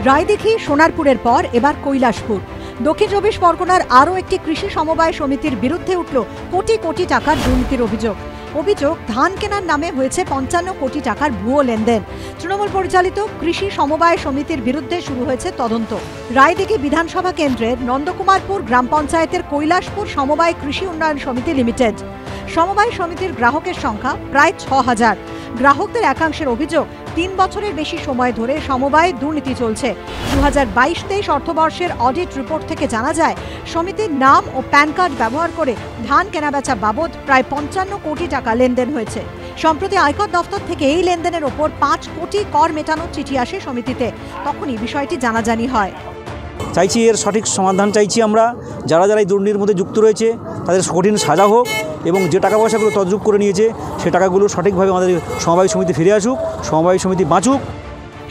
রায়দিঘি সোনারপুরের পর এবার কৈলাসপুর। দক্ষিণ চব্বিশ পরগনার আরও একটি কৃষি সমবায় সমিতির বিরুদ্ধে উঠল কোটি কোটি টাকার দুর্নীতির অভিযোগ। ধান কেনার নামে হয়েছে ৫৫ কোটি টাকার ভুয়ো লেনদেন। তৃণমূল পরিচালিত কৃষি সমবায় সমিতির বিরুদ্ধে শুরু হয়েছে তদন্ত। রায়দিঘি বিধানসভা কেন্দ্রের নন্দকুমারপুর গ্রাম পঞ্চায়েতের কৈলাসপুর সমবায় কৃষি উন্নয়ন সমিতি লিমিটেড। সমবায় সমিতির গ্রাহকের সংখ্যা প্রায় ৬,০০০। গ্রাহকদের একাংশের অভিযোগ, ৩ বছরের বেশি সময় ধরে সমবায়ে দুর্নীতি চলছে। ২০২২-২৩ অর্থবর্ষের অডিট রিপোর্ট থেকে জানা যায়, সমিতির নাম ও প্যান কার্ড ব্যবহার করে ধান কেনাবেচা বাবদ প্রায় ৫৫ কোটি টাকা লেনদেন হয়েছে। সম্প্রতি আয়কর দফতর থেকে এই লেনদেনের ওপর ৫ কোটি কর মেটানোর চিঠি আসে সমিতিতে। তখনই বিষয়টি জানাজানি হয়। চাইছি এর সঠিক সমাধান চাইছি আমরা। যারা যারা এই দুর্নীতির মধ্যে যুক্ত রয়েছে তাদের কঠিন সাজা হোক এবং যে টাকা পয়সাগুলো তছরূপ করে নিয়েছে সে টাকাগুলো সঠিকভাবে আমাদের সমবায় সমিতি ফিরে আসুক, সমবায় সমিতি বাঁচুক।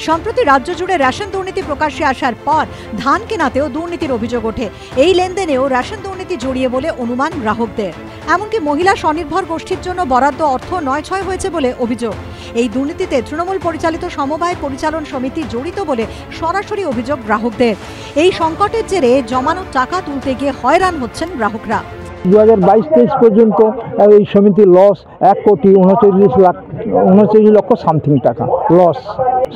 সম্প্রতি রাজ্য জুড়ে রেশন দুর্নীতি প্রকাশ্যে আসার পর ধান কেনাতেও দুর্নীতির অভিযোগ ওঠে। এই লেনদেনেও রেশন দুর্নীতি জড়িয়ে বলে অনুমান গ্রাহকদের। এমনকি মহিলা স্বনির্ভর গোষ্ঠীর জন্য বরাদ্দ অর্থ নয়-ছয় হয়েছে বলে অভিযোগ। এই দুর্নীতিতে তৃণমূল পরিচালিত সমবায় পরিচালন সমিতি জড়িত বলে সরাসরি অভিযোগ গ্রাহকদের। এই সংকটের জেরে জমানো টাকা তুলতে গিয়ে হয়রান হচ্ছেন গ্রাহকরা। 2022-23 পর্যন্ত এই সমিতির লস 1,39,00,000 সামথিং টাকা লস।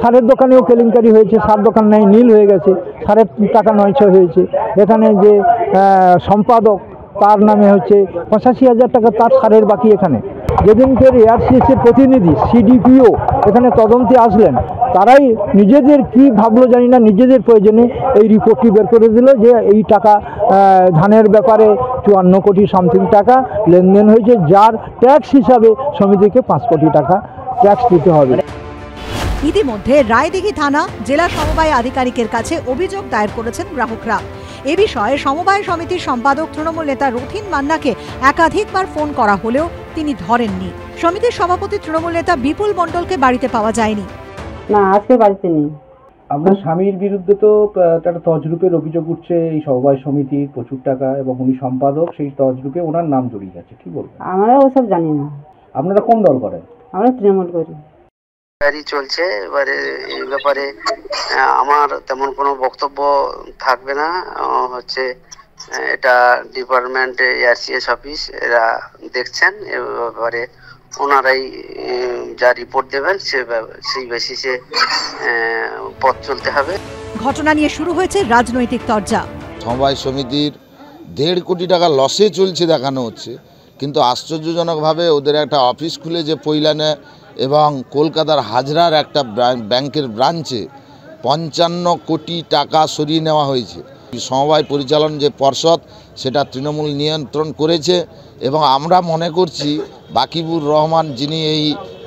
সারের দোকানেও কেলেঙ্কারি হয়েছে, সার দোকান নেই, নীল হয়ে গেছে, সারের টাকা 9-6 হয়েছে। এখানে যে সম্পাদক তার নামে হচ্ছে 85,000 টাকা তার সারের বাকি। এখানে যেদিনকে এআরসিএস এর প্রতিনিধি সিডিপিও এখানে তদন্তে আসলেন, তারাই নিজেদের কি ভাবলো জানি না, নিজেদের প্রয়োজনে এই রিপোর্টটি বের করে দিল যে এই টাকা ধানের ব্যাপারে 54 কোটি সামথিং টাকা লেনদেন হয়েছে, যার ট্যাক্স হিসাবে সমিতিকে 5 কোটি টাকা ট্যাক্স দিতে হবে। ইতিমধ্যে রায়দিঘি থানা জেলা সমবায় আধিকারিকের কাছে অভিযোগ দায়ের করেছেন গ্রাহকরা। এ বিষয়ে সমবায় সমিতির সম্পাদক তৃণমূল নেতা রথিন মান্নাকে একাধিকবার ফোন করা হলেও তিনি ধরেননি। সমিতির সভাপতি তৃণমূল নেতা বিপুল মণ্ডলকে বাড়িতে পাওয়া যায়নি। না, আজকে বাড়িতে নেই। আপনার স্বামীর বিরুদ্ধে তো একটা তছরূপের অভিযোগ উঠছে এই সমবায় সমিতির, প্রচুর টাকা, এবং উনি সম্পাদক, সেই তছরূপে ওনার নাম জড়িয়ে গেছে, কি বলবেন? আমরা ওসব জানি না। আপনারা কোন দল করেন? আমরা তৃণমূল করি। চলছে, এবারে এই ব্যাপারে আমার তেমন কোনো বক্তব্য থাকবে না। হচ্ছে এটা ডিপার্টমেন্ট এআরসিএস অফিস, এরা দেখছেন এ ব্যাপারে। ওনারাই যা রিপোর্ট দেবেন সেই বেসিসে পথ চলতে হবে। ঘটনা নিয়ে শুরু হয়েছে রাজনৈতিক তরজা। সমবায় সমিতির 1.5 কোটি টাকা লসে চলছে দেখানো হচ্ছে, কিন্তু আশ্চর্যজনকভাবে ওদের একটা অফিস খুলে যে পৈলানে এবং কলকাতার হাজরার একটা ব্যাংকের ব্রাঞ্চে 55 কোটি টাকা সরিয়ে নেওয়া হয়েছে। সমবায় পরিচালন যে পর্ষদ, সেটা তৃণমূল নিয়ন্ত্রণ করেছে, এবং আমরা মনে করছি বাকিবুর রহমান, যিনি এই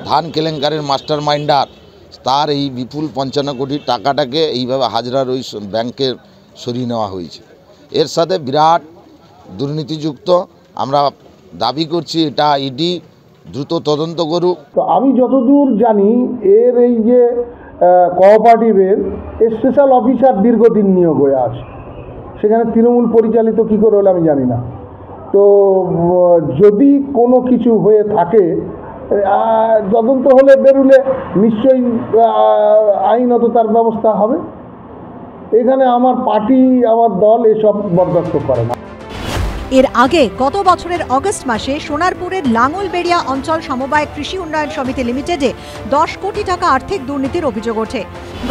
ধান কেলেঙ্কারির মাস্টার মাইন্ডার, তার এই বিপুল 55 কোটি টাকাটাকে এইভাবে হাজরার ওই ব্যাংকের সরিয়ে নেওয়া হয়েছে। এর সাথে বিরাট দুর্নীতিযুক্ত। আমরা দাবি করছি এটা ইডি দ্রুত তদন্ত করুক। তো আমি যতদূর জানি, এর এই যে কোঅপারেটিভের স্পেশাল অফিসার দীর্ঘদিন নিয়োগ হয়ে আছে, সেখানে তৃণমূল পরিচালিত কী করে হলে আমি জানি না। তো যদি কোনো কিছু হয়ে থাকে, তদন্ত হলে বেরুলে নিশ্চয়ই আইনত তার ব্যবস্থা হবে। এখানে আমার পার্টি, আমার দল এসব বরদাস্ত করে না। এর আগে গত বছরের অগস্ট মাসে সোনারপুরের লাঙ্গলবেড়িয়া অঞ্চল সমবায় কৃষি উন্নয়ন সমিতি লিমিটেডে 10 কোটি টাকা আর্থিক দুর্নীতির অভিযোগ ওঠে।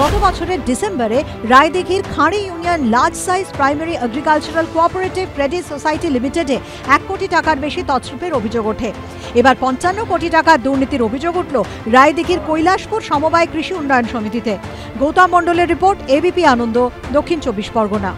গত বছরের ডিসেম্বরে রায়দিঘির খাঁড়ি union large size primary agricultural cooperative credit society লিমিটেডে 1 কোটি টাকার বেশি তছরূপের অভিযোগ ওঠে। এবার 55 কোটি টাকার দুর্নীতির অভিযোগ উঠল রায়দিঘির কৈলাসপুর সমবায় কৃষি উন্নয়ন সমিতিতে। গৌতম মণ্ডলের রিপোর্ট, এবিপি আনন্দ, দক্ষিণ চব্বিশ পরগনা।